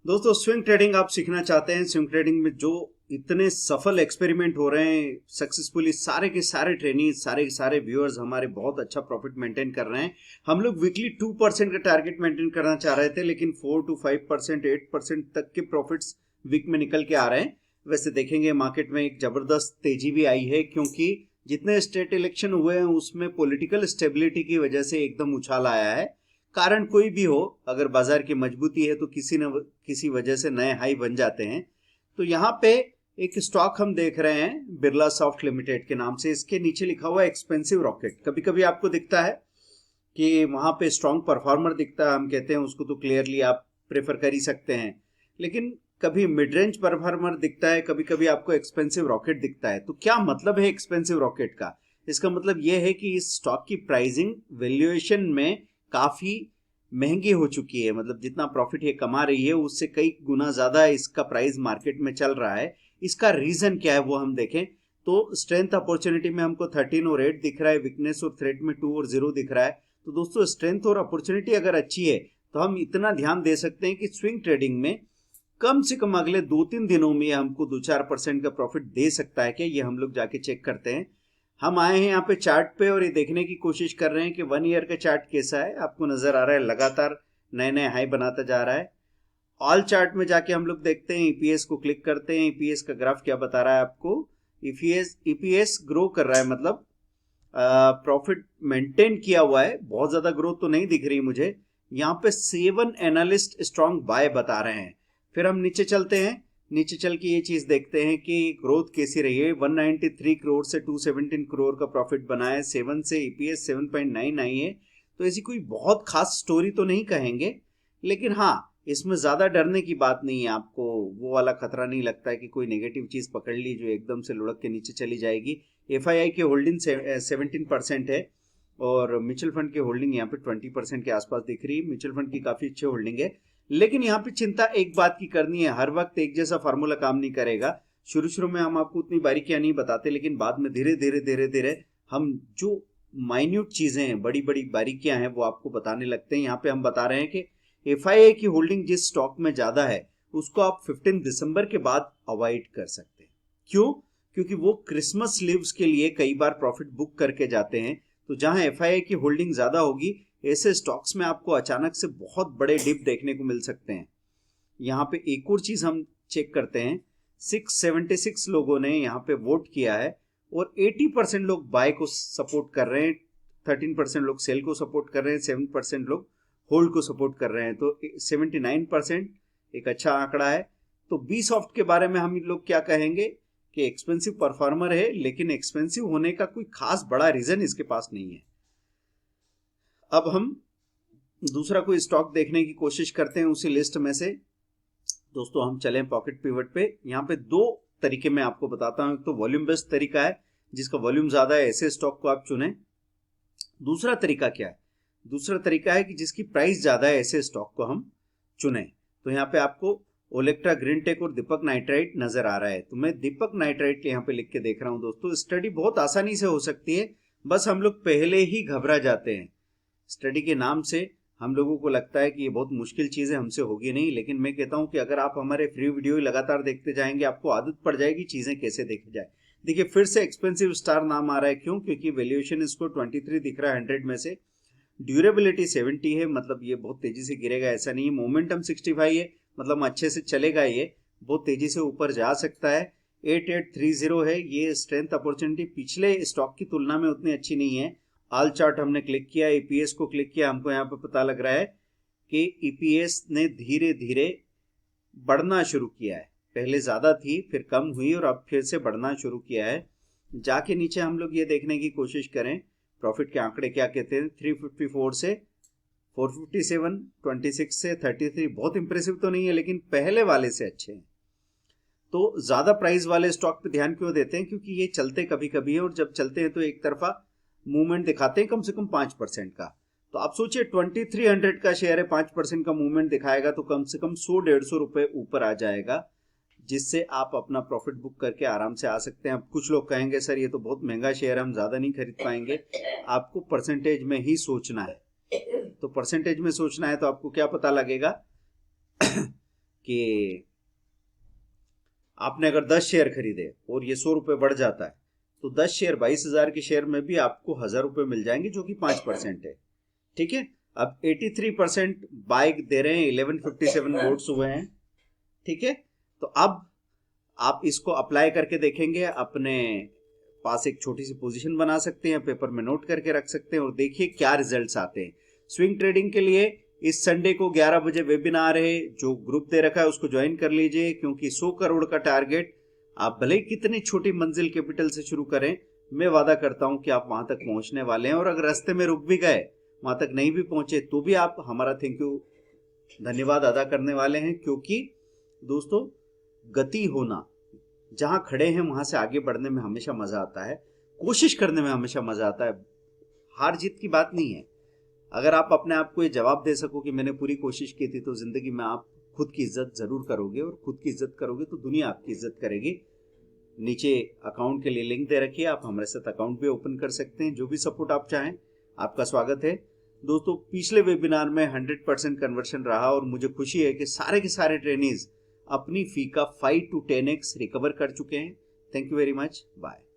दोस्तों swing trading आप सीखना चाहते हैं। स्विंग ट्रेडिंग में जो इतने सफल एक्सपेरिमेंट हो रहे हैं सक्सेसफुली, सारे के सारे ट्रेनिंग, सारे के सारे व्यूअर्स हमारे बहुत अच्छा प्रॉफिट मेंटेन कर रहे हैं। हम लोग वीकली 2% का टारगेट मेंटेन करना चाह रहे थे, लेकिन 4 to 5%, 8% तक के प्रॉफिट्स वीक में निकल के आ रहे हैं। वैसे देखेंगे मार्केट में एक जबरदस्त तेजी भी आई है, क्योंकि जितने स्टेट इलेक्शन हुए हैं उसमें पॉलिटिकल स्टेबिलिटी की वजह से एकदम उछाल आया है। कारण कोई भी हो, अगर बाजार की मजबूती है तो किसी न किसी वजह से नए हाई बन जाते हैं। तो यहाँ पे एक स्टॉक हम देख रहे हैं बिरला सॉफ्ट लिमिटेड के नाम से। इसके नीचे लिखा हुआ है एक्सपेंसिव रॉकेट। कभी कभी आपको दिखता है कि वहां पे स्ट्रॉन्ग परफॉर्मर दिखता है, हम कहते हैं उसको तो क्लियरली आप प्रेफर कर ही सकते हैं। लेकिन कभी मिड रेंज परफॉर्मर दिखता है, कभी कभी आपको एक्सपेंसिव रॉकेट दिखता है। तो क्या मतलब है एक्सपेंसिव रॉकेट का? इसका मतलब यह है कि इस स्टॉक की प्राइसिंग वैल्यूएशन में काफी महंगी हो चुकी है। मतलब जितना प्रॉफिट ये कमा रही है उससे कई गुना ज्यादा इसका प्राइस मार्केट में चल रहा है। इसका रीजन क्या है वो हम देखें तो स्ट्रेंथ अपॉर्चुनिटी में हमको 13 और 8 दिख रहा है, वीकनेस और थ्रेट में 2 और 0 दिख रहा है। तो दोस्तों स्ट्रेंथ और अपॉर्चुनिटी अगर अच्छी है तो हम इतना ध्यान दे सकते हैं कि स्विंग ट्रेडिंग में कम से कम अगले 2-3 दिनों में हमको 2-4% का प्रॉफिट दे सकता है। क्या ये हम लोग जाके चेक करते हैं। हम आए हैं यहाँ पे चार्ट पे और ये देखने की कोशिश कर रहे हैं कि 1 ईयर का चार्ट कैसा है। आपको नजर आ रहा है लगातार नए नए हाई बनाता जा रहा है। ऑल चार्ट में जाके हम लोग देखते हैं, ईपीएस को क्लिक करते हैं। ईपीएस का ग्राफ क्या बता रहा है आपको? ईपीएस ग्रो कर रहा है, मतलब प्रॉफिट मेंटेन किया हुआ है। बहुत ज्यादा ग्रोथ तो नहीं दिख रही मुझे। यहाँ पे 7 एनालिस्ट स्ट्रॉन्ग बाय बता रहे हैं। फिर हम नीचे चलते हैं, नीचे चल के ये चीज देखते हैं कि ग्रोथ कैसी रही है। 193 करोड़ से 217 करोड़ का प्रॉफिट बना है। 7 से ईपीएस 7.9 आई है। तो ऐसी कोई बहुत खास स्टोरी तो नहीं कहेंगे, लेकिन हाँ इसमें ज्यादा डरने की बात नहीं है। आपको वो वाला खतरा नहीं लगता है कि कोई नेगेटिव चीज पकड़ ली जो एकदम से लुढ़क के नीचे चली जाएगी। एफआईआई की होल्डिंग 17% है और म्यूचुअल फंड की होल्डिंग यहाँ पे 20% के आसपास दिख रही है। म्यूचुअल फंड की काफी अच्छी होल्डिंग है। लेकिन यहाँ पे चिंता एक बात की करनी है, हर वक्त एक जैसा फार्मूला काम नहीं करेगा। शुरू शुरू में हम आपको उतनी बारीकियां नहीं बताते, लेकिन बाद में धीरे धीरे धीरे धीरे हम जो माइन्यूट चीजें हैं, बड़ी बड़ी बारीकियां हैं, वो आपको बताने लगते हैं। यहाँ पे हम बता रहे हैं कि एफआईआई की होल्डिंग जिस स्टॉक में ज्यादा है उसको आप 15 दिसंबर के बाद अवॉइड कर सकते हैं। क्यों? क्योंकि वो क्रिसमस लीव्स के लिए कई बार प्रॉफिट बुक करके जाते हैं। तो जहां एफआईआई की होल्डिंग ज्यादा होगी, ऐसे स्टॉक्स में आपको अचानक से बहुत बड़े डिप देखने को मिल सकते हैं। यहाँ पे एक और चीज हम चेक करते हैं। 676 लोगों ने यहाँ पे वोट किया है और 80% लोग बाय को सपोर्ट कर रहे हैं, 13% लोग सेल को सपोर्ट कर रहे हैं, 7% लोग होल्ड को सपोर्ट कर रहे हैं। तो 79% एक अच्छा आंकड़ा है। तो बी सॉफ्ट के बारे में हम लोग क्या कहेंगे कि एक्सपेंसिव परफॉर्मर है, लेकिन एक्सपेंसिव होने का कोई खास बड़ा रीजन इसके पास नहीं है। अब हम दूसरा कोई स्टॉक देखने की कोशिश करते हैं उसी लिस्ट में से। दोस्तों हम चलें पॉकेट पिवट पे। यहाँ पे दो तरीके मैं आपको बताता हूं। एक तो वॉल्यूम बेस्ड तरीका है, जिसका वॉल्यूम ज्यादा है ऐसे स्टॉक को आप चुनें। दूसरा तरीका क्या है? दूसरा तरीका है कि जिसकी प्राइस ज्यादा है ऐसे स्टॉक को हम चुनें। तो यहाँ पे आपको ओलेक्ट्रा ग्रीन टेक और दीपक नाइट्राइट नजर आ रहा है। तो मैं दीपक नाइट्राइट यहाँ पे लिख के देख रहा हूँ। दोस्तों स्टडी बहुत आसानी से हो सकती है, बस हम लोग पहले ही घबरा जाते हैं। स्टडी के नाम से हम लोगों को लगता है कि ये बहुत मुश्किल चीज है, हमसे होगी नहीं। लेकिन मैं कहता हूं कि अगर आप हमारे फ्री वीडियो लगातार देखते जाएंगे, आपको आदत पड़ जाएगी चीजें कैसे देखी जाए। देखिए फिर से एक्सपेंसिव स्टार नाम आ रहा है। क्यों? क्योंकि वैल्यूएशन इसको 23 दिख रहा है 100 में से। ड्यूरेबिलिटी 70 है, मतलब ये बहुत तेजी से गिरेगा ऐसा नहीं है। मोमेंटम 65 है, मतलब अच्छे से चलेगा, ये बहुत तेजी से ऊपर जा सकता है। 8830 है। ये स्ट्रेंथ अपॉर्चुनिटी पिछले स्टॉक की तुलना में उतनी अच्छी नहीं है। ऑल चार्ट हमने क्लिक किया, ईपीएस को क्लिक किया, हमको यहाँ पे पता लग रहा है कि ईपीएस ने धीरे धीरे बढ़ना शुरू किया है। पहले ज्यादा थी, फिर कम हुई और अब फिर से बढ़ना शुरू किया है। जाके नीचे हम लोग ये देखने की कोशिश करें प्रॉफिट के आंकड़े क्या कहते हैं। 354 से 457, 26 से 33 बहुत इंप्रेसिव तो नहीं है, लेकिन पहले वाले से अच्छे हैं। तो ज्यादा प्राइस वाले स्टॉक पे ध्यान क्यों देते हैं? क्योंकि ये चलते कभी कभी है और जब चलते हैं तो एक तरफा मूवमेंट दिखाते हैं, कम से कम 5% का। तो आप सोचिए 2300 का शेयर है, 5% का मूवमेंट दिखाएगा तो कम से कम 100-150 रुपए ऊपर आ जाएगा, जिससे आप अपना प्रॉफिट बुक करके आराम से आ सकते हैं। अब कुछ लोग कहेंगे सर ये तो बहुत महंगा शेयर है, हम ज्यादा नहीं खरीद पाएंगे। आपको परसेंटेज में ही सोचना है। तो परसेंटेज में सोचना है तो आपको क्या पता लगेगा कि आपने अगर 10 शेयर खरीदे और ये 100 रुपये बढ़ जाता है तो 10 शेयर 22,000 के शेयर में भी आपको 1,000 रुपये मिल जाएंगे, जो कि 5% है। ठीक है, अब 83% बाइक दे रहे हैं, 1157 वोट्स हुए हैं। ठीक है, तो अब आप इसको अप्लाई करके देखेंगे, अपने पास एक छोटी सी पोजीशन बना सकते हैं, पेपर में नोट करके रख सकते हैं और देखिए क्या रिजल्ट्स आते हैं। स्विंग ट्रेडिंग के लिए इस संडे को 11 बजे वेबिनार है, जो ग्रुप दे रखा है उसको ज्वाइन कर लीजिए, क्योंकि 100 करोड़ का टारगेट, आप भले कितनी छोटी मंजिल कैपिटल से शुरू करें, मैं वादा करता हूं कि आप वहां तक पहुंचने वाले हैं। और अगर रास्ते में रुक भी गए, वहां तक नहीं भी पहुंचे, तो भी आप हमारा थैंक यू, धन्यवाद अदा करने वाले हैं। क्योंकि दोस्तों, गति होना, जहां खड़े हैं वहां से आगे बढ़ने में हमेशा मजा आता है, कोशिश करने में हमेशा मजा आता है। हार जीत की बात नहीं है। अगर आप अपने आप को ये जवाब दे सको कि मैंने पूरी कोशिश की थी, तो जिंदगी में आप खुद की इज्जत जरूर करोगे, और खुद की इज्जत करोगे तो दुनिया आपकी इज्जत करेगी। नीचे अकाउंट के लिए लिंक दे रखिए, आप हमारे साथ अकाउंट भी ओपन कर सकते हैं। जो भी सपोर्ट आप चाहें, आपका स्वागत है। दोस्तों, पिछले वेबिनार में 100% कन्वर्शन रहा और मुझे खुशी है कि सारे के सारे ट्रेनीज अपनी फी का 5 to 10x रिकवर कर चुके हैं। Thank you very much, bye.